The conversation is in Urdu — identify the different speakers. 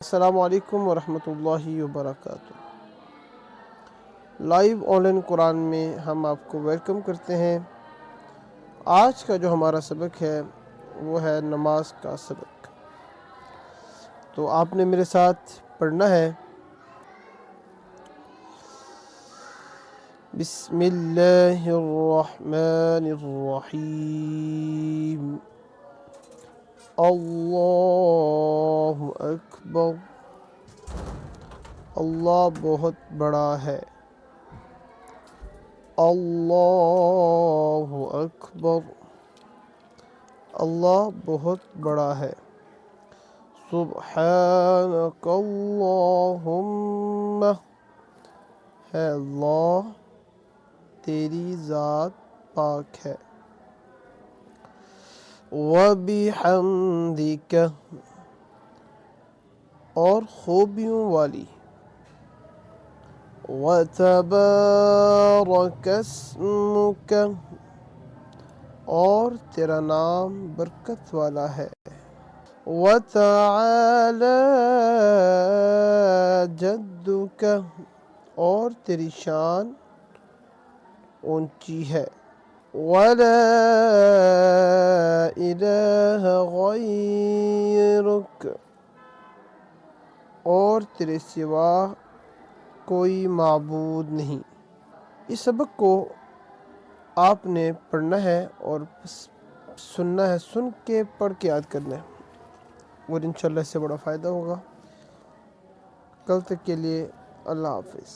Speaker 1: السلام علیکم ورحمۃ اللہ وبرکاتہ۔ لائیو آن لائن قرآن میں ہم آپ کو ویلکم کرتے ہیں۔ آج کا جو ہمارا سبق ہے وہ ہے نماز کا سبق۔ تو آپ نے میرے ساتھ پڑھنا ہے بسم اللہ الرحمن الرحیم، اللہ اکبر، اللہ بہت بڑا ہے، اللہ اکبر، اللہ بہت بڑا ہے، سبحانک اللہم، ہے اللہ تیری ذات پاک ہے، وَبِحَمْدِکَ، اور خوبیوں والی، وَتَبَارَكَ اسْمُكَ، اور تیرا نام برکت والا ہے، وَتَعَالَى جَدُّكَ، اور تیری شان اونچی ہے، وَلَا إِلَٰهَ غَيْرُكَ، اور تیرے سوا کوئی معبود نہیں۔ اس سبق کو آپ نے پڑھنا ہے اور سننا ہے، سن کے پڑھ کے یاد کرنا ہے، اور انشاءاللہ اس سے بڑا فائدہ ہوگا۔ کل تک کے لیے اللہ حافظ۔